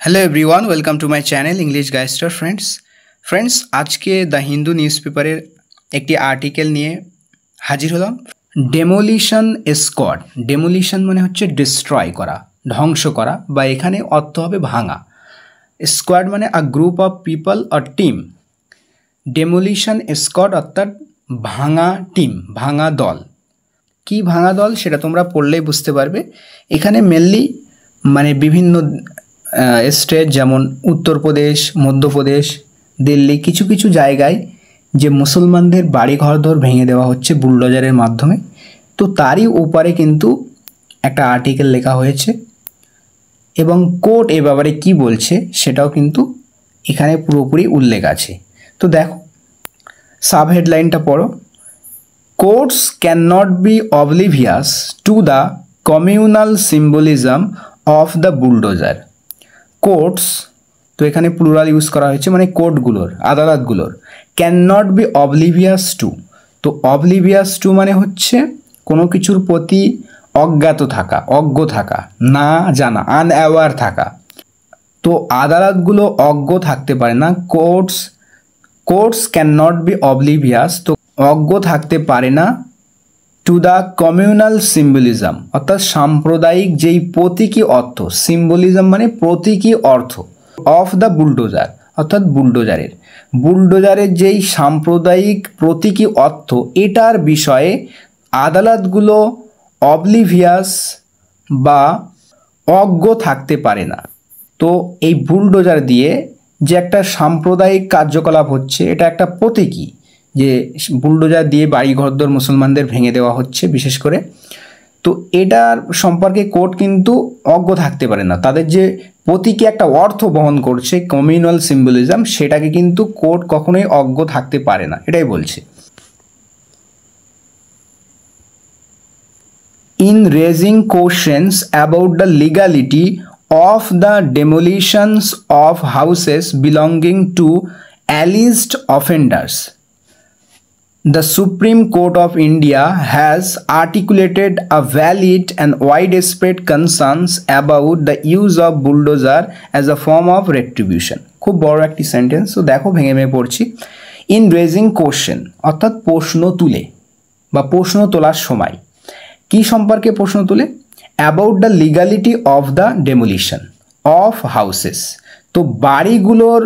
Hello everyone welcome to my channel English गाइस्टर friends आज के द हिंदू न्यूज़पेपर एक आर्टिकल निये हाजिर हलाम। डेमोलिशन स्क्वाड डेमोलिशन माने होच्छे डिस्ट्रय करा ध्वंस करा बा एखाने अर्थ होबे भांगा। स्क्वाड माने अ ग्रुप ऑफ पीपल और टीम। डेमोलिशन स्क्वाड अर्थात भांगा टीम भांगा दल। कि भांगा दल सेटा तोमरा पढ़लेई बुझते पारबे। एखाने मेनलि माने विभिन्न स्टेट जेमन उत्तर प्रदेश मध्य प्रदेश दिल्ली किछु किछु जायगाय जे मुसलमानदेर बाड़ी घरदोर भेंगे देवा होच्छे बुलडोजारेर माध्यमे। तो तारই ऊपरे किन्तु একটা आर्टिकल लेखा হয়েছে এবং কোর্ট এ ব্যাপারে কি বলছে সেটাও কিন্তু এখানে পুরোপুরি উল্লেখ আছে। তো দেখো সাব হেডলাইনটা পড়ো। Courts can not be oblivious to the communal symbolism of the bulldozer. Courts তো এখানে প্লুরাল ইউজ করা হয়েছে মানে কোর্টগুলোর আদালতগুলোর। Can not be oblivious to, তো অবলিভিয়াস টু মানে হচ্ছে কোনো কিছুর প্রতি অজ্ঞাত থাকা অজ্ঞ থাকা না জানা আনঅ্যাওয়ার থাকা। তো আদালতগুলো অজ্ঞ থাকতে পারে না। Courts can not be oblivious, তো অজ্ঞ থাকতে পারে না টু দ্য কমিউনাল সিম্বলিজম অর্থাৎ সাম্প্রদায়িক যেই প্রতীকী অর্থ, সিম্বলিজম মানে প্রতীকী অর্থ অফ দ্য বুলডোজার অর্থাৎ বুলডোজারের যেই সাম্প্রদায়িক প্রতীকী অর্থ এটার বিষয়ে আদালতগুলো অবলিভিয়াস বা অজ্ঞ থাকতে পারে না। তো এই বুলডোজার দিয়ে যে একটা সাম্প্রদায়িক কার্যকলাপ হচ্ছে এটা একটা প্রতীকী, যে বুলডোজার দিয়ে বাড়ি ঘরদোর মুসলমানদের ভেঙে দেওয়া হচ্ছে বিশেষ করে। তো এটার সম্পর্কে কোর্ট কিন্তু অজ্ঞ থাকতে পারে না। তাদের যে প্রতীকী একটা অর্থ বহন করছে কমিউনাল সিম্বলিজম সেটাকে কিন্তু কোর্ট কখনোই অজ্ঞ থাকতে পারে না, এটাই বলছে। In raising questions about the legality of the demolitions of houses belonging to alleged offenders, the Supreme Court of India has articulated a valid and widespread concerns about the use of bulldozer as a form of retribution। খুব বড় একটি sentence, তো দেখো ভেঙে ভেঙে পড়ছি। In raising question অর্থাৎ প্রশ্ন তুলে বা প্রশ্ন তোলার সময় কি সম্পর্কে প্রশ্ন তুলে? About the legality of the demolition of houses, তো বাড়িগুলোর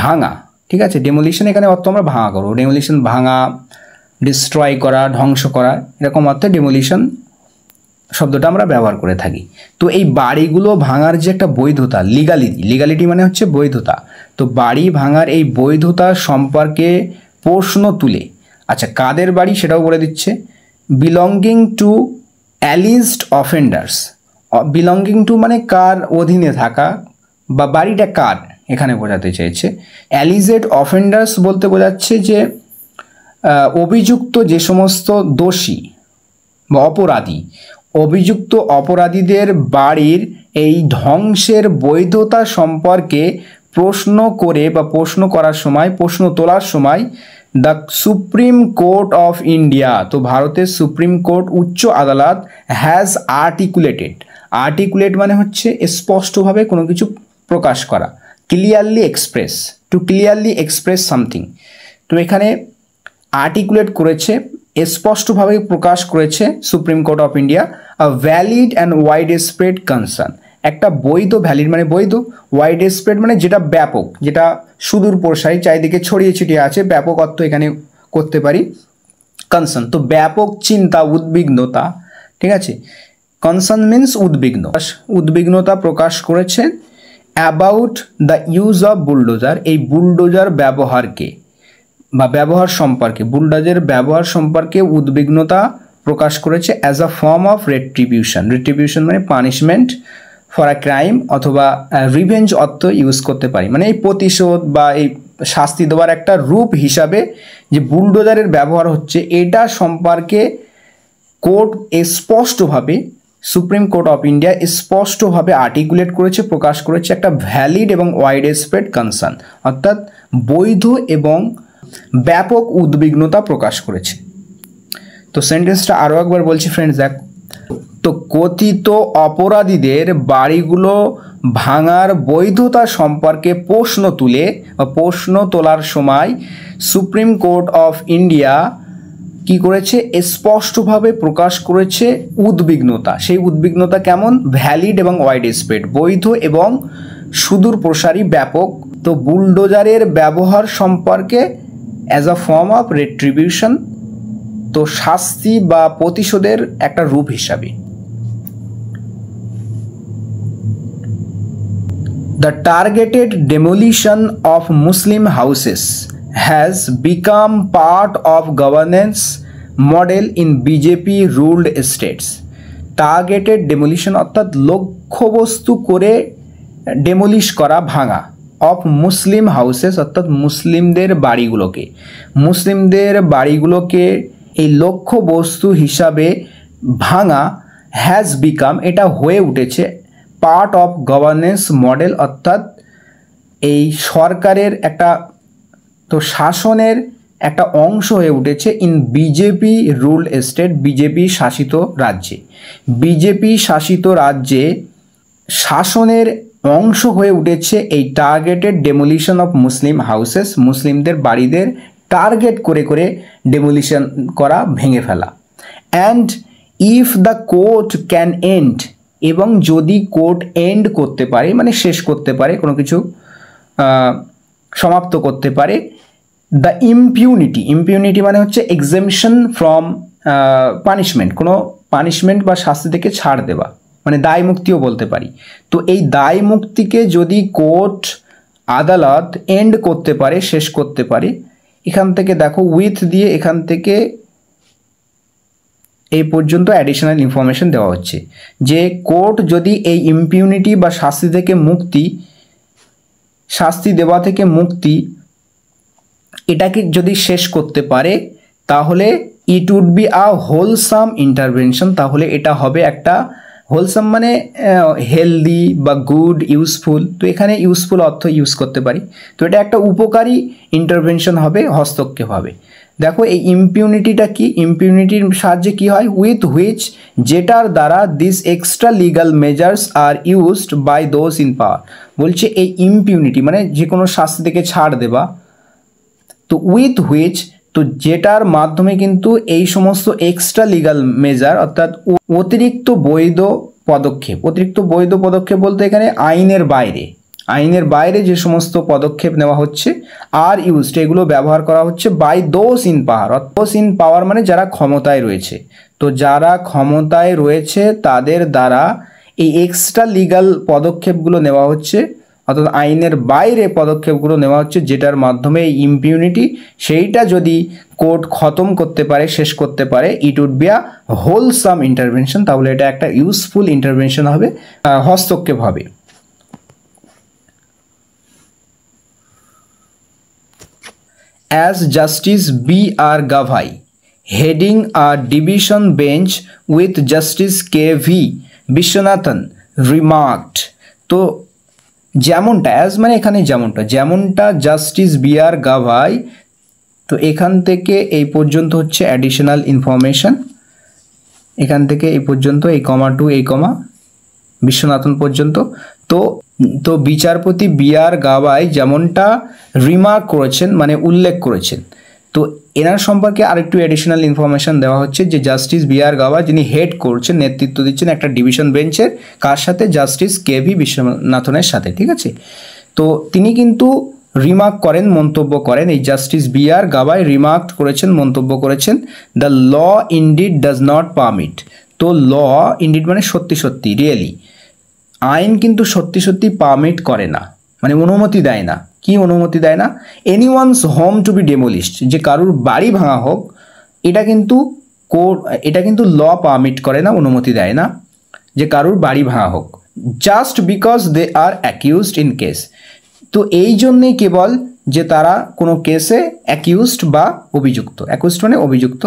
ভাঙা, ঠিক আছে। ডেমোলিশন এখানে অর্থ আমরা ভাঙা করবো। ডেমোলিশন ভাঙা, ডিস্ট্রয় করা, ধ্বংস করা, এরকম অর্থে ডেমোলিশন শব্দটা আমরা ব্যবহার করে থাকি। তো এই বাড়িগুলো ভাঙার যে একটা বৈধতা, লিগালিটি মানে হচ্ছে বৈধতা, তো বাড়ি ভাঙার এই বৈধতা সম্পর্কে প্রশ্ন তুলে, আচ্ছা কাদের বাড়ি সেটাও বলে দিচ্ছে। Belonging to alleged offenders, belonging to মানে কার অধীনে থাকা বা বাড়িটা কার এখানে বোঝাতে চেয়েছে। অ্যালিজেড অফেন্ডার্স বলতে বোঝাচ্ছে যে অভিযুক্ত যে সমস্ত দোষী বা অপরাধী, অভিযুক্ত অপরাধীদের বাড়ির এই ধ্বংসের বৈধতা সম্পর্কে প্রশ্ন করে বা প্রশ্ন করার সময় প্রশ্ন তোলার সময় the supreme Court of India, তো ভারতের সুপ্রিম কোর্ট উচ্চ আদালত হ্যাজ আর্টিকুলেট মানে হচ্ছে স্পষ্টভাবে কোনো কিছু প্রকাশ করা, clearly express, to clearly express something. তো এখানে আর্টিকুলেট করেছে, স্পষ্টভাবে প্রকাশ করেছে Supreme Court of India a valid and wide spread concern, একটা বৈধ, ভ্যালিড মানে বৈধ, ওয়াইড স্প্রেড মানে যেটা ব্যাপক, যেটা সুদূর প্রসারী, চারিদিকে ছড়িয়ে ছিটিয়ে আছে, ব্যাপক অর্থ এখানে করতে পারি। কনসার্ন তো ব্যাপক চিন্তা, উদ্বিগ্নতা, ঠিক আছে। কনসার্ন মিন্স উদ্বিগ্নতা প্রকাশ করেছে about the use of bulldozer, এই বুলডোজার ব্যবহারকে বা ব্যবহার সম্পর্কে, বুলডোজার ব্যবহার সম্পর্কে উদ্বিগ্নতা প্রকাশ করেছে as a form of retribution মানে পানিশমেন্ট ফর আ ক্রাইম, অথবা রিভেঞ্জ অর্থ ইউজ করতে পারি, মানে এই প্রতিশোধ বা এই শাস্তি দেওয়ার একটা রূপ হিসাবে যে বুলডোজারের ব্যবহার হচ্ছে এটা সম্পর্কে কোর্ট স্পষ্টভাবে, সুপ্রিম কোর্ট অফ ইন্ডিয়া স্পষ্টভাবে আর্টিকুলেট করেছে, প্রকাশ করেছে একটা ভ্যালিড এবং ওয়াইড স্প্রেড কনসার্ন অর্থাৎ বৈধ এবং ব্যাপক উদ্বিগ্নতা প্রকাশ করেছে। তো সেন্টেন্সটা আরও একবার বলছি ফ্রেন্ডস, দেখ তো কথিত অপরাধীদের বাড়িগুলো ভাঙার বৈধতা সম্পর্কে প্রশ্ন তোলার সময় সুপ্রিম কোর্ট অফ ইন্ডিয়া কি করেছে, স্পষ্টভাবে প্রকাশ করেছে উদ্বিগ্নতা। সেই উদ্বিগ্নতা কেমন? ভ্যালিড এবং ওয়াইড স্প্রেড, বৈধ এবং সুদূর প্রসারী, ব্যাপক। তো বুলডোজারের ব্যবহার সম্পর্কে as a form of retribution, তো শাস্তি বা প্রতিশোধের একটা রূপ হিসাবে। The targeted demolition of Muslim houses has become part of governance model in BJP ruled states. Targeted demolition অর্থাৎ লক্ষ্যবস্তু করে ডেমোলিশ করা, ভাঙা, অফ মুসলিম হাউসেস অর্থাৎ মুসলিমদের বাড়িগুলোকে এই লক্ষ্যবস্তু হিসাবে ভাঙা, হ্যাজ বিকাম, এটা হয়ে উঠেছে পার্ট অফ গভর্নেন্স মডেল অর্থাৎ এই সরকারের একটা, তো শাসনের একটা অংশ হয়ে উঠেছে in BJP ruled state, BJP শাসিত রাজ্যে শাসনের অংশ হয়ে উঠেছে এই targeted demolition of Muslim houses, মুসলিমদের বাড়িদের টার্গেট করে ডেমোলিশন করা, ভেঙে ফেলা। And if the court can end, এবং যদি কোর্ট এন্ড করতে পারে মানে শেষ করতে পারে, কোনো কিছু সমাপ্ত করতে পারে, দ্য ইমপিউনিটি মানে হচ্ছে এক্সেমশন ফ্রম পানিশমেন্ট, কোনো পানিশমেন্ট বা শাস্তি থেকে ছাড় দেওয়া, মানে দায় মুক্তিও বলতে পারি। তো এই দায় মুক্তিকে যদি কোর্ট আদালত এন্ড করতে পারে, শেষ করতে পারে, এখান থেকে দেখো উইথ দিয়ে এখান থেকে এই পর্যন্ত অ্যাডিশনাল ইনফরমেশন দেওয়া হচ্ছে যে কোর্ট যদি এই ইমপিউনিটি বা শাস্তি দেওয়া থেকে মুক্তি এটাকে যদি শেষ করতে পারে, তাহলে it would be a wholesome intervention, তাহলে এটা হবে একটা হোলসাম মানে হেলদি বা গুড, ইউজফুল। তো এখানে ইউজফুল অর্থ ইউজ করতে পারি। তো এটা একটা উপকারী ইন্টারভেনশন হবে, হস্তক্ষেপ হবে। দেখো এই ইমপিউনিটিটা কি, ইমপিউনিটির সাহায্যে কি হয়, উইথ হুইচ, যেটার দ্বারা this extra legal measures are used by those in power. বলছে এই ইমপিউনিটি মানে যে কোনো শাস্তি থেকে ছাড় দেওয়া, তো উইথ হুইচ, তো যেটার মাধ্যমে কিন্তু এই সমস্ত এক্সট্রা লিগাল মেজার অর্থাৎ অতিরিক্ত বৈধ পদক্ষেপ বলতে এখানে আইনের বাইরে যে সমস্ত পদক্ষেপ নেওয়া হচ্ছে আর ইউজড, এগুলো ব্যবহার করা হচ্ছে বাই দোজ ইন পাওয়ার মানে যারা ক্ষমতায় রয়েছে। তো যারা ক্ষমতায় রয়েছে তাদের দ্বারা এই এক্সট্রা লিগাল পদক্ষেপগুলো নেওয়া হচ্ছে, অর্থাৎ আইনের বাইরে পদক্ষেপগুলো নেওয়া হচ্ছে, যেটার মাধ্যমে এই ইমপিউনিটি সেইটা যদি কোর্ট খতম করতে পারে, শেষ করতে পারে, it would be a wholesome intervention, তাহলে এটা একটা ইউজফুল ইন্টারভেনশন হবে, হস্তক্ষেপ হবে। As Justice B.R. Gavai, heading a division bench with Justice K.V. Vishwanathan, remarked, তো যেমনটা অ্যাজ মানে এখানে যেমনটা জাস্টিস B.R. গাভাই, তো এখান থেকে এই পর্যন্ত হচ্ছে অ্যাডিশনাল ইনফরমেশন, এখান থেকে এই পর্যন্ত এই কমা টু এই কমা বিশ্বনাথন পর্যন্ত। তো বিচারপতি B.R. গাভাই যেমনটা রিমার্ক করেছেন মানে উল্লেখ করেছেন, তো এনার সম্পর্কে আরেকটু অ্যাডিশনাল ইনফরমেশন দেওয়া হচ্ছে যে জাস্টিস B.R. গাভাই যিনি হেড করছেন, নেতৃত্ব দিচ্ছেন একটা ডিভিশন বেঞ্চের, কার সাথে, জাস্টিস K.V. বিশ্বনাথনের সাথে, ঠিক আছে। তো তিনি কিন্তু রিমার্ক করেন, মন্তব্য করেন, এই জাস্টিস B.R. গাভাই রিমার্ক করেছেন, মন্তব্য করেছেন, the law indeed does not permit, তো ল ইনডিড মানে সত্যি রিয়েলি, আইন কিন্তু সত্যি পারমিট করে না, মানে অনুমতি দেয় না। কি অনুমতি দেয় না? এনিওয়ানস হোম টু বি ডেমোলিশড, যে কারুর বাড়ি ভাঙা হোক, এটা কিন্তু ল পারমিট করে না, অনুমতি দেয় না যে কারুর বাড়ি ভাঙা হোক, just because they are accused in case, তো এই জন্যে কেবল যে তারা কোনো কেসে অ্যাকিউজড বা অভিযুক্ত, অ্যাকিউজড মানে অভিযুক্ত।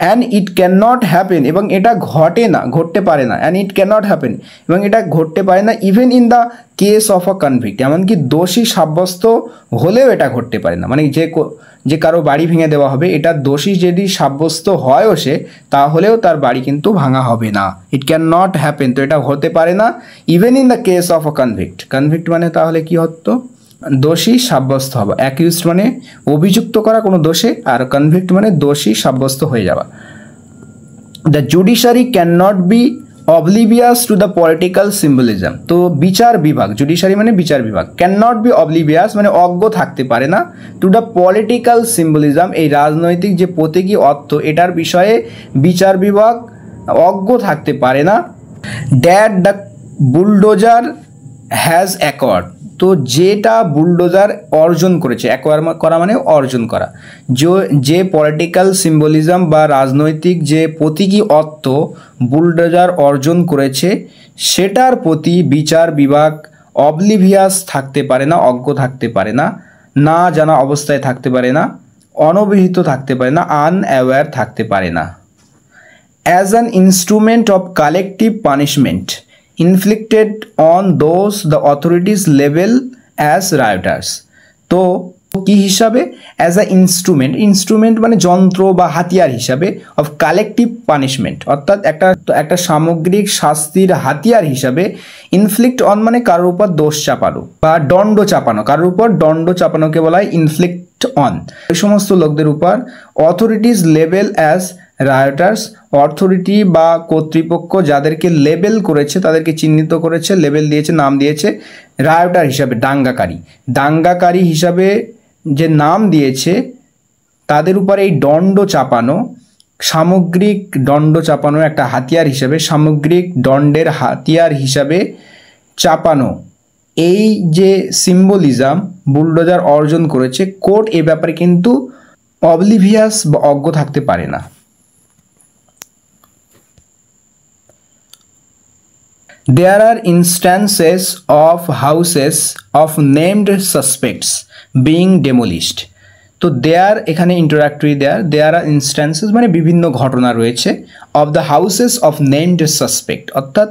And it can not happen, এবং এটা ঘটতে পারে না, and it can not happen, এবং এটা ঘটতে পারে না even in the case of a convict, এমনকি দোষী সাব্যস্ত হলেও এটা ঘটতে পারে না। মানে যে কারো বাড়ি ভেঙে দেওয়া হবে, এটা দোষী যদি সাব্যস্ত হয়ও সে, তাহলেও তার বাড়ি কিন্তু ভাঙা হবে না। ইট ক্যান নট হ্যাপেন, তো এটা হতে পারে না even in the case of a convict. Convict মানে তাহলে কি হতো, দোষী সাব্যস্ত হওয়া। অ্যাকিউজড মানে অভিযুক্ত করা কোনো দোষে, আর কনভিক্ট মানে দোষী সাব্যস্ত হয়ে যাওয়া। The judiciary can not be oblivious to the political symbolism. তো বিচার বিভাগ, জুডিশিয়ারি মানে বিচার বিভাগ, ক্যান নট বি অবলিভিয়াস মানে অজ্ঞ থাকতে পারে না, টু দ্য পলিটিক্যাল সিম্বলিজম এই রাজনৈতিক যে প্রতীকী অর্থ, এটার বিষয়ে বিচার বিভাগ অজ্ঞ থাকতে পারে না। That the bulldozer has acquired, তো যেটা বুলডোজার অর্জন করেছে, অ্যাকোয়ার করা মানে অর্জন করা, যে পলিটিক্যাল সিম্বলিজম বা রাজনৈতিক যে প্রতীকী অর্থ বুলডোজার অর্জন করেছে, সেটার প্রতি বিচার বিভাগ অবলিভিয়াস থাকতে পারে না, অজ্ঞ থাকতে পারে না, না জানা অবস্থায় থাকতে পারে না, অনভিহিত থাকতে পারে না, আনঅ্যাওয়্যার থাকতে পারে না। As an instrument of collective punishment inflicted on those the authorities label as rioters, তো কি হিসাবে, অ্যাজ আ ইনস্ট্রুমেন্ট মানে যন্ত্র বা হাতিয়ার হিসাবে, অফ কালেকটিভ পানিশমেন্ট অর্থাৎ একটা সামগ্রিক শাস্তির হাতিয়ার হিসাবে, ইনফ্লিক্ট অন মানে কারোর উপর দোষ চাপানো বা দণ্ড চাপানো, কারোর উপর দণ্ড চাপানোকে বলা হয় ইনফ্লিক্ট অন। এই সমস্ত লোকদের উপর অথরিটিস লেবেল অ্যাজ রায়োটার্স, অথরিটি বা কর্তৃপক্ষ যাদেরকে লেবেল করেছে, তাদেরকে চিহ্নিত করেছে, লেবেল দিয়েছে, নাম দিয়েছে রায়োটার হিসাবে, দাঙ্গাকারী হিসাবে যে নাম দিয়েছে, তাদের উপর এই দণ্ড চাপানো, সামগ্রিক দণ্ড চাপানো একটা হাতিয়ার হিসাবে, সামগ্রিক দণ্ডের হাতিয়ার হিসাবে চাপানো, এই যে সিম্বলিজম বুলডোজার অর্জন করেছে, কোর্ট এ ব্যাপারে কিন্তু অবলিভিয়াস বা অজ্ঞ থাকতে পারে না। There are instances of houses of named suspects being demolished. তো দেয়ার এখানে ইন্টারঅ্যাক্টরি দেয়ার আর ইনস্ট্যান্সেস মানে বিভিন্ন ঘটনা রয়েছে, of the houses of named suspect অর্থাৎ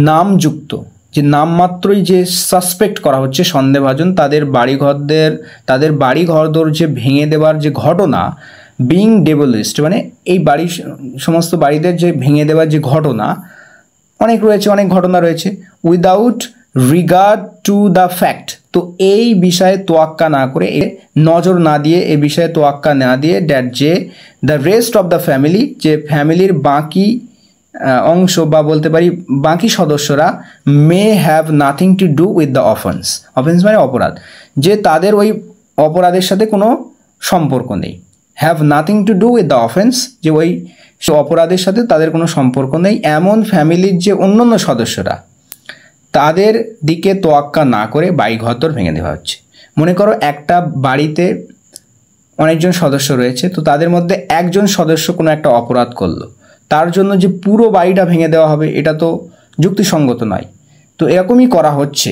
নামযুক্ত, যে নামমাত্রই যে সাসপেক্ট করা হচ্ছে সন্দেহভাজন, তাদের বাড়িঘরদোর যে ভেঙে দেওয়ার যে ঘটনা, বিং ডেমোলিশড মানে এই সমস্ত বাড়িদের যে ভেঙে দেওয়ার যে ঘটনা অনেক ঘটনা রয়েছে, without regard to the fact, তো এই বিষয়ে তোয়াক্কা না করে, নজর না দিয়ে, এই বিষয়ে তোয়াক্কা না দিয়ে, দ্যাট যে the rest of the family, যে ফ্যামিলির বাকি অংশ বা বলতে পারি বাকি সদস্যরা, may have nothing to do with the offence মানে অপরাধ, যে তাদের ওই অপরাধের সাথে কোনো সম্পর্ক নেই। Have nothing to do with the offence, যে ওই অপরাধের সাথে তাদের কোনো সম্পর্ক নেই, এমন ফ্যামিলির যে অন্যান্য সদস্যরা, তাদের দিকে তোয়াক্কা না করে বাড়িঘর ভেঙে দেওয়া হচ্ছে। মনে করো একটা বাড়িতে অনেকজন সদস্য রয়েছে, তো তাদের মধ্যে একজন সদস্য কোনো একটা অপরাধ করলো, তার জন্য যে পুরো বাড়িটা ভেঙে দেওয়া হবে, এটা তো যুক্তিসঙ্গত নয়। তো এরকমই করা হচ্ছে।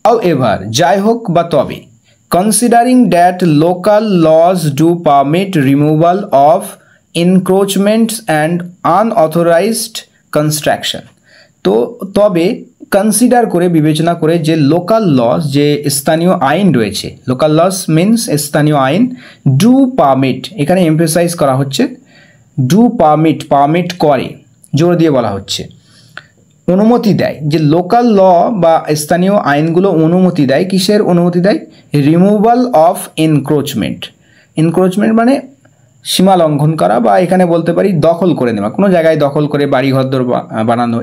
However, যাই হোক বা তবে, considering that local laws do permit removal of encroachments and unauthorized construction, তো তবে কনসিডার করে, বিবেচনা করে, যে লোকাল লস, যে স্থানীয় আইন রয়েছে, লোকাল লস মিনস স্থানীয় আইন, ডু পারমিট, এখানে এমফেসাইজ করা হচ্ছে ডু পারমিট করে, জোর দিয়ে বলা হচ্ছে, অনুমতি দেয়, যে লোকাল ল বা স্থানীয় আইনগুলো অনুমতি দেয়, কিসের অনুমতি দেয়, রিমুভাল অফ এনক্রোচমেন্ট মানে সীমা লঙ্ঘন করা, বা এখানে বলতে পারি দখল করে নেওয়া, কোনো জায়গায় দখল করে বাড়িঘর বানানো,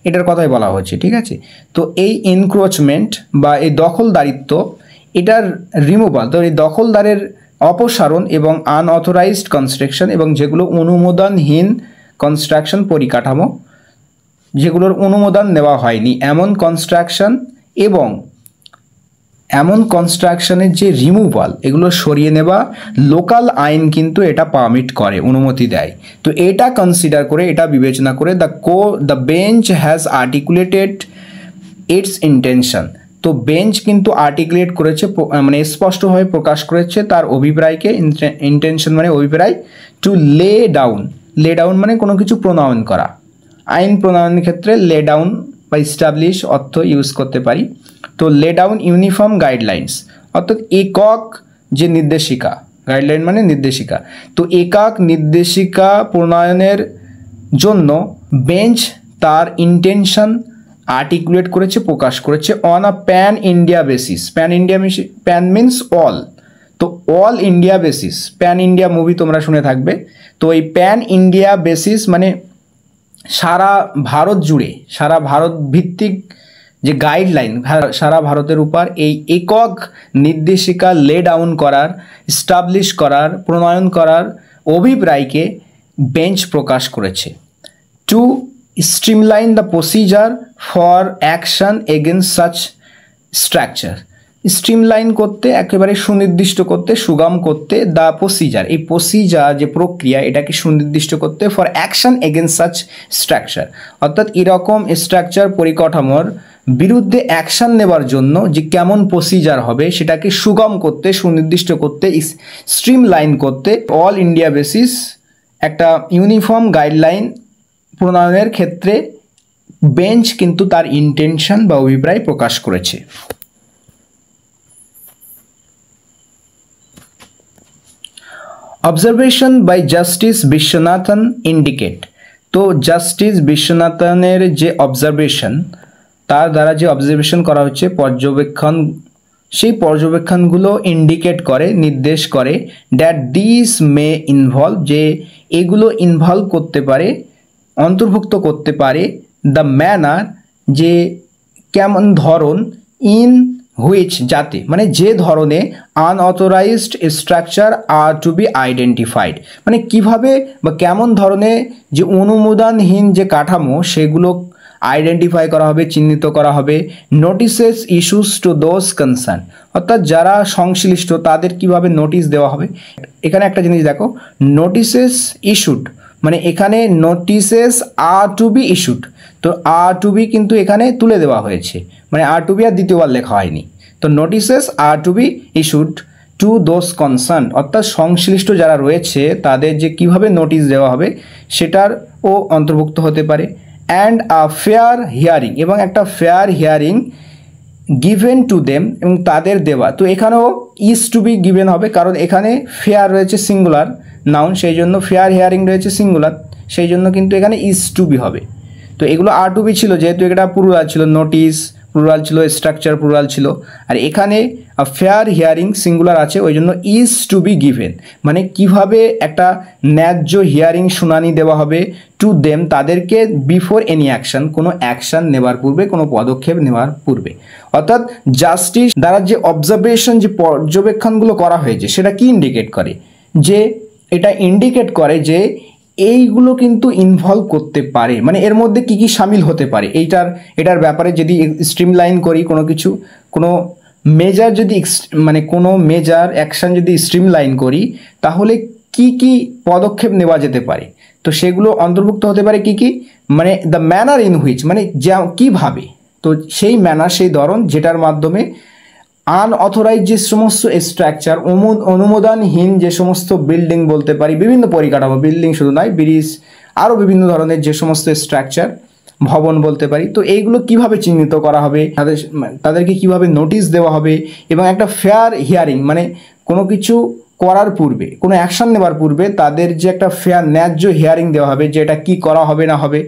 এটার কথাই বলা হচ্ছে, ঠিক আছে। তো এই এনক্রোচমেন্ট বা এই দখলদারিত্ব, এটার রিমুভাল, তো এই দখলদারের অপসারণ, এবং আনঅথরাইজড কনস্ট্রাকশন, এবং যেগুলো অনুমোদনহীন কনস্ট্রাকশন, পরিকাঠামো যেগুলোর অনুমোদন নেওয়া হয়নি, এমন কনস্ট্রাকশন, এবং এমন কনস্ট্রাকশনের যে রিমুভাল, এগুলো সরিয়ে নেওয়া, লোকাল আইন কিন্তু এটা পারমিট করে, অনুমতি দেয়। তো এটা কনসিডার করে, এটা বিবেচনা করে, the bench has articulated it's intention, তো বেঞ্চ কিন্তু আর্টিকুলেট করেছে, মানে স্পষ্টভাবে প্রকাশ করেছে তার অভিপ্রায়কে, ইন্টেনশন মানে অভিপ্রায়, টু লে ডাউন মানে কোনো কিছু প্রণয়ন করা। আইন প্রণয়নের ক্ষেত্রে লে ডাউন বা ইস্টাবলিশ অর্থ ইউজ করতে পারি। তো লে ডাউন ইউনিফর্ম গাইডলাইন্স অর্থাৎ একক যে নির্দেশিকা, গাইডলাইন মানে নির্দেশিকা, তো একক নির্দেশিকা প্রণয়নের জন্য বেঞ্চ তার ইন্টেনশন আর্টিকুলেট করেছে, প্রকাশ করেছে on a pan India basis. Pan means all, তো all India basis, pan India movie তোমরা শুনে থাকবে। তো এই প্যান ইন্ডিয়া বেসিস মানে সারা ভারত জুড়ে, সারা ভারত ভিত্তিক যে গাইডলাইন, সারা ভারতের উপর এই একক নির্দেশিকা লে ডাউন করার, এস্টাবলিশ করার, প্রণয়ন করার অভিপ্রায়কে বেঞ্চ প্রকাশ করেছে। Two streamline the procedure for action against such structure, streamline করতে, একেবারে সুনির্দিষ্ট করতে, সুগম করতে, দ্য প্রসিজার, এই প্রসিজার যে প্রক্রিয়া এটাকে সুনির্দিষ্ট করতে, for action against such structure অর্থাৎ এরকম স্ট্রাকচার পরিকাঠামোর বিরুদ্ধে অ্যাকশন নেবার জন্য যে কেমন প্রসিজার হবে সেটাকে সুগম করতে, সুনির্দিষ্ট করতে, স্ট্রিমলাইন করতে অল ইন্ডিয়া বেসিস একটা ইউনিফর্ম গাইডলাইন প্রণয়নের ক্ষেত্রে বেঞ্চ কিন্তু তার ইন্টেনশন বা অভিপ্রায় প্রকাশ করেছে। Observation by Justice Viswanathan indicate, তো জাস্টিস বিশ্বনাথনের যে অবজারভেশন, তার দ্বারা যে অবজারভেশন করা হচ্ছে, পর্যবেক্ষণ, সেই পর্যবেক্ষণগুলো ইন্ডিকেট করে, নির্দেশ করে, দ্যাট দিস মে ইনভলভ, যে এগুলো ইনভলভ করতে পারে, অন্তর্ভুক্ত করতে পারে, দ্য ম্যানার, যে কেমন ধরন, ইন হুইচ, যাতে, মানে যে ধরনে, unauthorised structure are to be identified, মানে কিভাবে বা কেমন ধরনের যে অনুমোদনহীন যে কাঠামো সেগুলো আইডেন্টিফাই করা হবে, চিহ্নিত করা হবে। Notices issues two those concern, অর্থাৎ যারা সংশ্লিষ্ট তাদের কিভাবে নোটিশ দেওয়া হবে। এখানে একটা জিনিস দেখো, নোটিসেস ইস্যুড মানে এখানে notices are to be issued, তো আর টু বি কিন্তু এখানে তুলে দেওয়া হয়েছে, মানে আর টু বি আর দ্বিতীয়বার লেখা হয়নি। তো notices are to be issued to those concern অর্থাৎ সংশ্লিষ্ট যারা রয়েছে তাদের যে কিভাবে নোটিশ দেওয়া হবে সেটারও অন্তর্ভুক্ত হতে পারে। অ্যান্ড আ ফেয়ার হিয়ারিং, এবং একটা fair hearing given to them, এবং তাদের দেওয়া। তো এখানেও ইজ টু বি গিভেন হবে, কারণ এখানে ফেয়ার রয়েছে সিঙ্গুলার নাউন, সেই জন্য ফেয়ার হিয়ারিং রয়েছে সিঙ্গুলার, সেই জন্য কিন্তু এখানে ইজ টু বি হবে। তো এগুলো আর টু বি ছিল যেহেতু এটা প্লুরাল ছিল, নোটিস প্লুরাল ছিল, স্ট্রাকচার প্লুরাল ছিল, আর এখানে ফেয়ার হিয়ারিং সিঙ্গুলার আছে, ওই জন্য ইজ টু বি গিভেন, মানে কিভাবে একটা ন্যায্য হিয়ারিং শুনানি দেওয়া হবে টু দেম, তাদেরকে, বিফোর এনি অ্যাকশন, কোনো অ্যাকশন নেবার পূর্বে, কোনো পদক্ষেপ নেওয়ার পূর্বে। অর্থাৎ জাস্টিস দ্বারা যে অবজারভেশন, যে পর্যবেক্ষণগুলো করা হয়েছে সেটা কি ইন্ডিকেট করে, যে এটা ইন্ডিকেট করে যে এইগুলো কিন্তু ইনভলভ করতে পারে, মানে এর মধ্যে কি কি শামিল হতে পারে, এটার ব্যাপারে যদি স্ট্রিমলাইন করি, কোনো কিছু, কোনো মেজার যদি, মানে কোনো মেজার অ্যাকশন যদি স্ট্রিমলাইন করি তাহলে কি কি পদক্ষেপ নেওয়া যেতে পারে। তো সেগুলো অন্তর্ভুক্ত হতে পারে কি কি, মানে দ্য ম্যানার ইন হুইচ, মানে যা কীভাবে, তো সেই ম্যানার, সেই ধরন যেটার মাধ্যমে আনঅথরাইজ যে সমস্ত স্ট্রাকচার, অনুমোদনহীন যে সমস্ত বিল্ডিং বলতে পারি, বিভিন্ন পরিকাঠামো, বিল্ডিং শুধু নয়, ব্রিজ, আরও বিভিন্ন ধরনের যে সমস্ত স্ট্রাকচার, ভবন বলতে পারি, তো এইগুলো কিভাবে চিহ্নিত করা হবে, তাদেরকে কিভাবে নোটিশ দেওয়া হবে, এবং একটা ফেয়ার হিয়ারিং মানে কোনো কিছু করার পূর্বে, কোনো অ্যাকশন নেওয়ার পূর্বে তাদের যে একটা ফেয়ার, ন্যায্য হিয়ারিং দেওয়া হবে, যে এটা কী করা হবে না হবে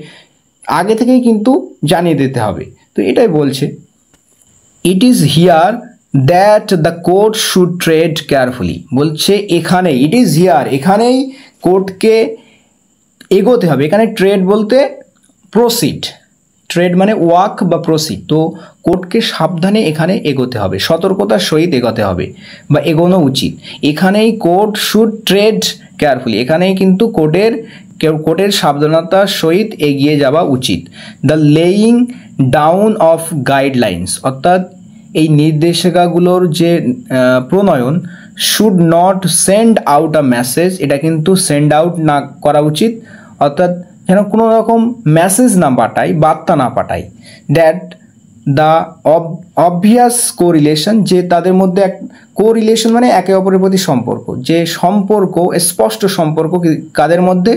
আগে থেকেই কিন্তু জানিয়ে দিতে হবে। তো এটাই বলছে, it is here that the court should trade carefully, বলছে এখানে, ইট ইজ হিয়ার, এখানেই কোর্টকে এগোতে হবে। এখানে ট্রেড বলতে প্রসিড, ট্রেড মানে ওয়াক বা প্রসিড, তো কোর্টকে সাবধানে এখানে এগোতে হবে, সতর্কতার সহিত এগোতে হবে বা এগোনো উচিত। এখানেই কোর্ট শুড ট্রেড কেয়ারফুলি, এখানেই কিন্তু কোর্টের সাবধানতার সহিত এগিয়ে যাওয়া উচিত। The laying down of guidelines, অর্থাৎ এই নির্দেশিকাগুলোর যে প্রণয়ন, should not send out a message, এটা কিন্তু সেন্ড আউট না করা উচিত, অর্থাৎ যেন কোনো রকম মেসেজ না পাঠায়, বার্তা না পাঠায়। দ্যাট দ্য অবভিয়াস কোরিলেশন, যে তাদের মধ্যে এক কোরিলেশন মানে একে অপরের প্রতি সম্পর্ক, যে সম্পর্ক স্পষ্ট সম্পর্ক কাদের মধ্যে,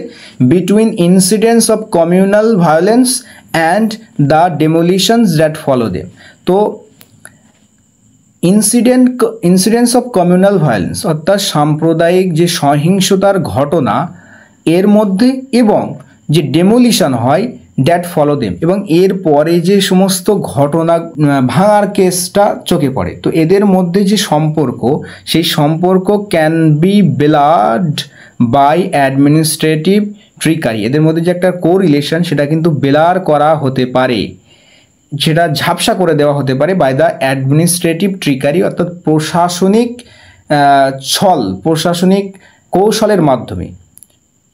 between incidents of communal violence and the demolitions that follow them. তো ইনসিডেন্টস অফ কমিউনাল ভায়োলেন্স অর্থাৎ সাম্প্রদায়িক যে সহিংসতার ঘটনা এর মধ্যে, এবং যে ডেমোলিশন হয় দ্যাট ফলো দেম, এবং এর পরে যে সমস্ত ঘটনা ভাঙার কেসটা চোখে পড়ে, তো এদের মধ্যে যে সম্পর্ক, সেই সম্পর্ক can be বেলার্ড by administrative trickery, এদের মধ্যে যে একটা কোরিলেশন সেটা কিন্তু বেলার করা হতে পারে, সেটা ঝাপসা করে দেওয়া হতে পারে বাই দ্য অ্যাডমিনিস্ট্রেটিভ ট্রিকারি, অর্থাৎ প্রশাসনিক কৌশলের মাধ্যমে।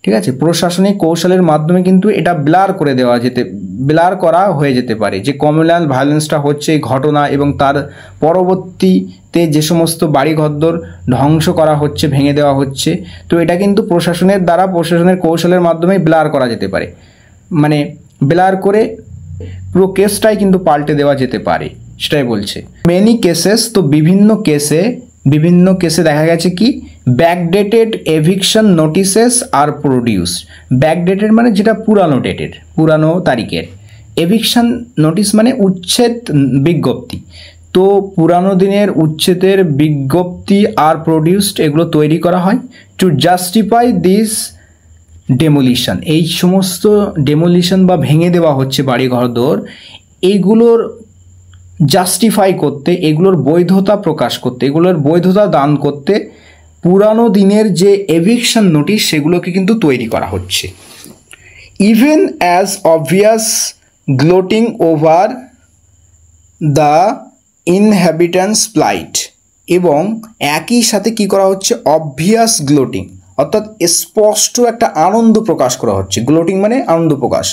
ঠিক আছে, প্রশাসনিক কৌশলের মাধ্যমে কিন্তু এটা ব্লার করা হয়ে যেতে পারে যে কমিউনাল ভায়োলেন্সটা হচ্ছে এই ঘটনা, এবং তার পরবর্তীতে যে সমস্ত বাড়িঘরদোর ধ্বংস করা হচ্ছে, ভেঙে দেওয়া হচ্ছে, তো এটা কিন্তু প্রশাসনের কৌশলের মাধ্যমে ব্লার করা যেতে পারে, মানে ব্লার করে পুরো কেসটাই কিন্তু পাল্টে দেওয়া যেতে পারে, সেটাই বলছে। মেনি কেসেস, তো বিভিন্ন কেসে দেখা গেছে কি backdated eviction notices are produced. Backdated মানে যেটা পুরানো তারিখের, এভিকশন নোটিস মানে উচ্ছেদ বিজ্ঞপ্তি, তো পুরানো দিনের উচ্ছেদের বিজ্ঞপ্তি আর প্রডিউসড এগুলো তৈরি করা হয় টু জাস্টিফাই দিস ডেমোলিশন। এই সমস্ত ডেমোলিশন বা ভেঙে দেওয়া হচ্ছে বাড়িঘরদোর, এইগুলোর জাস্টিফাই করতে, এগুলোর বৈধতা প্রকাশ করতে, এগুলোর বৈধতা দান করতে পুরানো দিনের যে এভিকশন নোটিশ সেগুলোকে কিন্তু তৈরি করা হচ্ছে। Even as obvious gloating over the inhabitants plight, এবং একই সাথে কি করা হচ্ছে, অবভিয়াস গ্লোটিং অর্থাৎ স্পষ্ট একটা আনন্দ প্রকাশ করা হচ্ছে। গ্লোটিং মানে আনন্দ প্রকাশ,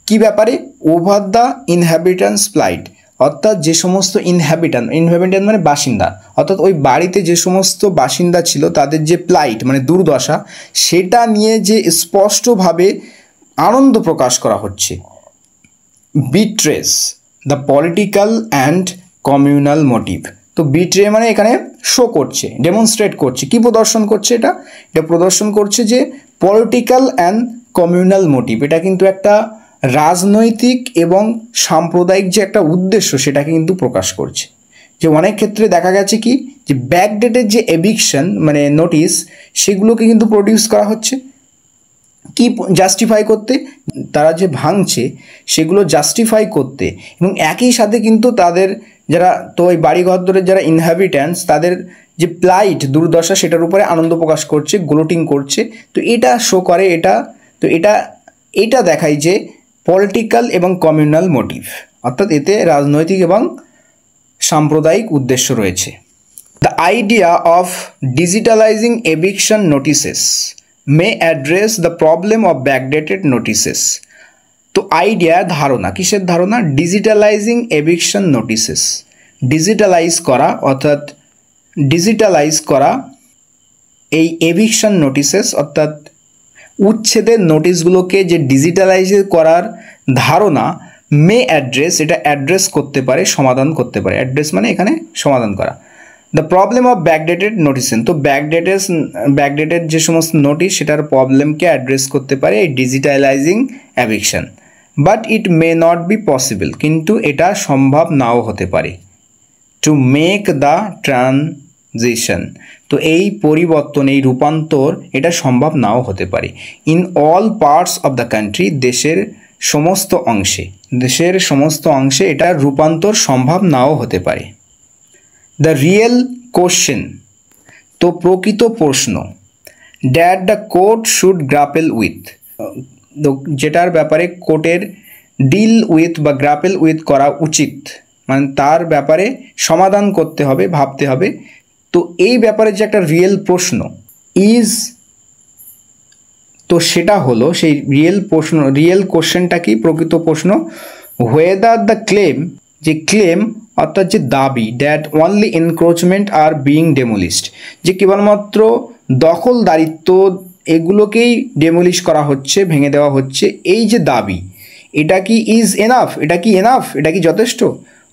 কি ব্যাপারে, ওভার দ্য ইনহ্যাবিট্যান্টস প্লাইট, অর্থাৎ যে সমস্ত ইনহ্যাবিট্যান্ট মানে বাসিন্দা, অর্থাৎ ওই বাড়িতে যে সমস্ত বাসিন্দা ছিল তাদের যে প্লাইট মানে দুর্দশা, সেটা নিয়ে যে স্পষ্টভাবে আনন্দ প্রকাশ করা হচ্ছে। Betrays the political and communal motive, তো বিট্রে মানে এখানে শো করছে, ডেমনস্ট্রেট করছে, কি প্রদর্শন করছে, এটা প্রদর্শন করছে যে পলিটিক্যাল অ্যান্ড কমিউনাল মোটিভ, এটা কিন্তু একটা রাজনৈতিক এবং সাম্প্রদায়িক যে একটা উদ্দেশ্য সেটাকে কিন্তু প্রকাশ করছে। যে অনেক ক্ষেত্রে দেখা গেছে কি যে ব্যাকডেটের যে এভিকশন মানে নোটিশ সেগুলোকে কিন্তু প্রডিউস করা হচ্ছে কি জাস্টিফাই করতে, তারা যে ভাঙছে সেগুলো জাস্টিফাই করতে, এবং একই সাথে কিন্তু তাদের যারা তো ওই বাড়িঘরদোরের যারা ইনহ্যাবিট্যান্টস তাদের যে প্লাইট দুর্দশা সেটার উপরে আনন্দ প্রকাশ করছে, গ্লোটিং করছে। তো এটা শো করে, এটা দেখায় যে পলিটিক্যাল এবং কমিউনাল মোটিভ, অর্থাৎ এতে রাজনৈতিক এবং সাম্প্রদায়িক উদ্দেশ্য রয়েছে। The idea of digitalising eviction notices may address the problem of backdated notices. তো আইডিয়া ধারণা, কিসের ধারণা, ডিজিটালাইজিং এভিকশন নোটিসেস, ডিজিটালাইজ করা এই এভিকশন নোটিসেস অর্থাৎ উচ্ছেদের নোটিশগুলোকে যে ডিজিটালাইজ করার ধারণা, মে অ্যাড্রেস এটা অ্যাড্রেস করতে পারে, সমাধান করতে পারে, অ্যাড্রেস মানে এখানে সমাধান করা, দ্য প্রবলেম অফ ব্যাকডেটেড নোটিসেন। তো ব্যাকডেটেড যে সমস্ত নোটিশ সেটার প্রবলেমকে অ্যাড্রেস করতে পারে এই digitalising eviction, but it may not be possible, কিন্তু এটা সম্ভব নাও হতে পারে, টু মেক দ্য ট্রানজিশন, তো এই পরিবর্তন এই রূপান্তর এটা সম্ভব নাও হতে পারে, in all parts of the country, দেশের সমস্ত অংশে এটার রূপান্তর সম্ভব নাও হতে পারে। দ্য রিয়েল কোশ্চেন, তো প্রকৃত প্রশ্ন, that the court should grapple with, যেটার ব্যাপারে কোর্টের ডিল উইথ বা গ্রাপেল উইথ করা উচিত, মানে তার ব্যাপারে সমাধান করতে হবে, ভাবতে হবে। তো এই ব্যাপারে যে একটা রিয়েল প্রশ্ন তো সেটা হলো সেই রিয়েল কোশ্চেনটা কি, প্রকৃত প্রশ্ন, হোয়েদার দ্য ক্লেম অর্থাৎ যে দাবি, that only encroachment are being demolished, যে কেবলমাত্র দখলদারিত্ব এগুলোকেই ডেমোলিশ করা হচ্ছে, ভেঙে দেওয়া হচ্ছে, এই যে দাবি, এটা কি ইজ এনাফ, এটা কি এনাফ, এটা কি যথেষ্ট?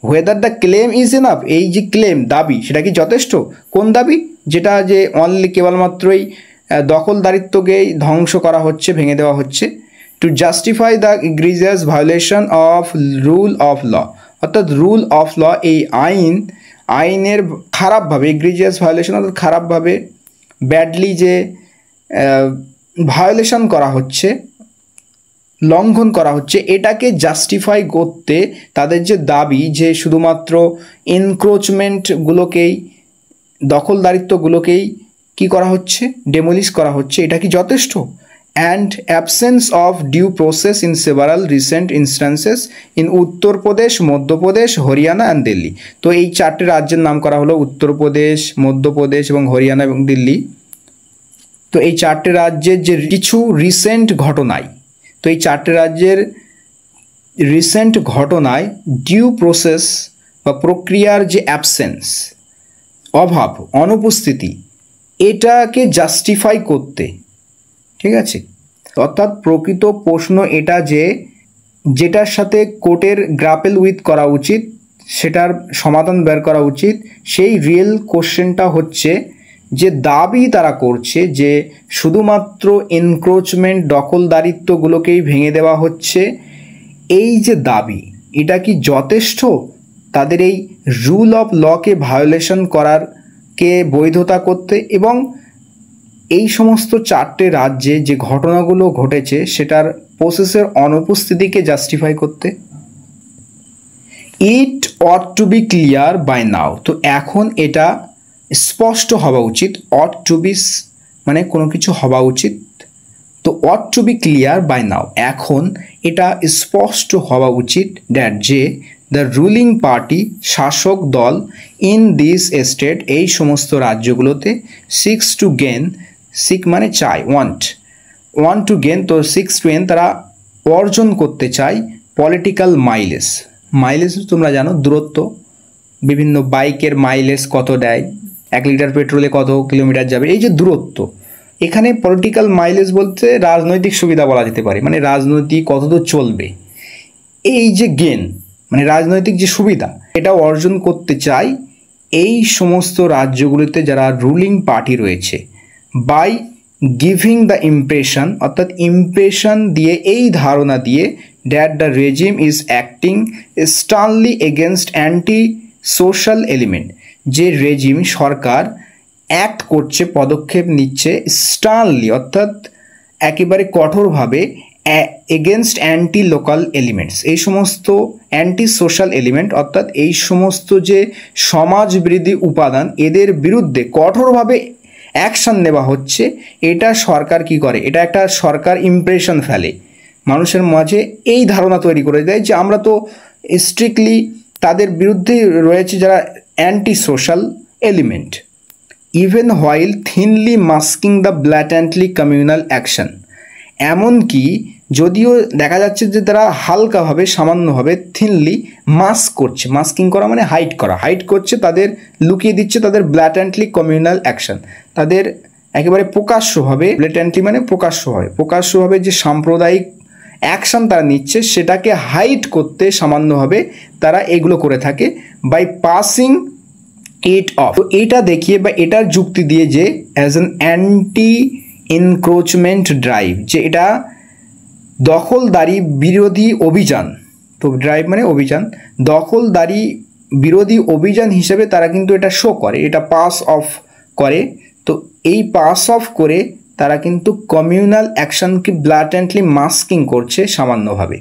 Whether the claim is enough, এই যে ক্লেম দাবি সেটা কি যথেষ্ট? কোন দাবি? যেটা যে অনলি কেবলমাত্রই দখলদারিত্বকেই ধ্বংস করা হচ্ছে, ভেঙে দেওয়া হচ্ছে। To justify the egregious violation of rule of law, অর্থাৎ রুল অফ ল, এই আইনের খারাপভাবে, এগ্রিজিয়াস ভায়োলেশন অর্থাৎ খারাপভাবে, ব্যাডলি যে ভায়োলেশন করা হচ্ছে, লঙ্ঘন করা হচ্ছে, এটাকে জাস্টিফাই করতে তাদের যে দাবি যে শুধুমাত্র এনক্রোচমেন্টগুলোকেই, দখলদারিত্বগুলোকেই কি করা হচ্ছে, ডেমোলিশ করা হচ্ছে, এটা কি যথেষ্ট? And absence of due process in several recent instances in Uttar Pradesh, Madhya Pradesh, Haryana and Delhi. তো এই চারটে রাজ্যের নাম করা হলো উত্তরপ্রদেশ, মধ্যপ্রদেশ এবং হরিয়ানা এবং দিল্লি। তো এই চারটে রাজ্যের যে কিছু রিসেন্ট ঘটনায়, তো এই চারটে রাজ্যের রিসেন্ট ঘটনায় ডিউ প্রসেস বা প্রক্রিয়ার যে অ্যাবসেন্স, অভাব, অনুপস্থিতি, এটাকে জাস্টিফাই করতে, ঠিক আছে, অর্থাৎ প্রকৃত প্রশ্ন এটা যে যেটার সাথে কোর্টের গ্রাপেল উইথ করা উচিত, সেটার সমাধান বের করা উচিত, সেই রিয়েল কোশ্চেনটা হচ্ছে যে দাবি তারা করছে যে শুধুমাত্র এনক্রোচমেন্ট, দখলদারিত্বগুলোকেই ভেঙে দেওয়া হচ্ছে, এই যে দাবি এটা কি যথেষ্ট তাদের এই রুল অফ লকে ভায়োলেশন করার কে বৈধতা করতে, এবং এই সমস্ত চারটে রাজ্যে যে ঘটনাগুলো ঘটেছে সেটার প্রসেসের অনুপস্থিতিকে জাস্টিফাই করতে? It ought to be clear by now, তো এখন এটা স্পষ্ট হওয়া উচিত। অট টু বি মানে কোনো কিছু হওয়া উচিত, তো ought to be clear by now, এখন এটা স্পষ্ট হওয়া উচিত দ্যাট যে দ্য রুলিং পার্টি, শাসক দল, ইন দিস স্টেট, এই সমস্ত রাজ্যগুলোতে, সিক্স টু গেন, সিক মানে চাই, ওয়ান্ট টু গেন, তো সিক্স টু গেন তারা অর্জন করতে চায় পলিটিক্যাল মাইলেজ। মাইলেজ তোমরা জানো, দূরত্ব, বিভিন্ন বাইকের মাইলেজ কত দেয়, 1 লিটার পেট্রোলে কত কিলোমিটার যাবে, এই যে দূরত্ব, এখানে পলিটিক্যাল মাইলেজ বলতে রাজনৈতিক সুবিধা বলা যেতে পারে, মানে রাজনৈতিক কতদূর চলবে, এই যে গেন মানে রাজনৈতিক যে সুবিধা, এটা অর্জন করতে চাই এই সমস্ত রাজ্যগুলিতে যারা রুলিং পার্টি রয়েছে। বাই গিভিং দ্য ইমপ্রেশন, অর্থাৎ ইমপ্রেশন দিয়ে, এই ধারণা দিয়ে, that the regime is acting sternly against anti social element, যে রেজিম, সরকার অ্যাক্ট করছে, পদক্ষেপ নিচ্ছে, স্টার্নলি অর্থাৎ একেবারে কঠোরভাবে, এগেনস্ট অ্যান্টি লোকাল এলিমেন্টস, এই সমস্ত অ্যান্টি সোশ্যাল এলিমেন্ট, অর্থাৎ এই সমস্ত যে সমাজবিরোধী উপাদান, এদের বিরুদ্ধে কঠোরভাবে অ্যাকশন নেওয়া হচ্ছে। এটা সরকার কি করে, এটা একটা সরকার ইমপ্রেশন ফেলে মানুষের মাঝে, এই ধারণা তৈরি করে দেয় যে আমরা তো স্ট্রিক্টলি তাদের বিরুদ্ধে রয়েছে যারা anti social element. Even while thinly masking the blatantly communal action, এমনকি যদিও দেখা যাচ্ছে যে তারা হালকাভাবে, সামান্যভাবে, থিনলি মাস্ক করছে, মাস্কিং করা মানে হাইড করা, হাইড করছে, তাদের লুকিয়ে দিচ্ছে তাদের ব্ল্যাটেন্টলি কমিউনাল অ্যাকশন, তাদের একেবারে প্রকাশ্যভাবে, ব্ল্যাটেন্টলি মানে প্রকাশ্যভাবে যে সাম্প্রদায়িক অ্যাকশন তারা নিচ্ছে সেটাকে হাইড করতে সামান্যভাবে তারা এগুলো করে থাকে। বাই পাসিং ইট অফ, তো এটা দেখিয়ে বা এটার যুক্তি দিয়ে যে as an anti encroachment drive, যে এটা দখলদারি বিরোধী অভিযান, তো ড্রাইভ মানে অভিযান, দখলদারি বিরোধী অভিযান হিসেবে তারা কিন্তু এটা শো করে, এটা পাস অফ করে। তো এই পাস অফ করে তারা কিন্তু কমিউনাল অ্যাকশনকে ব্ল্যাটেন্টলি মাস্কিং করছে সামান্যভাবে।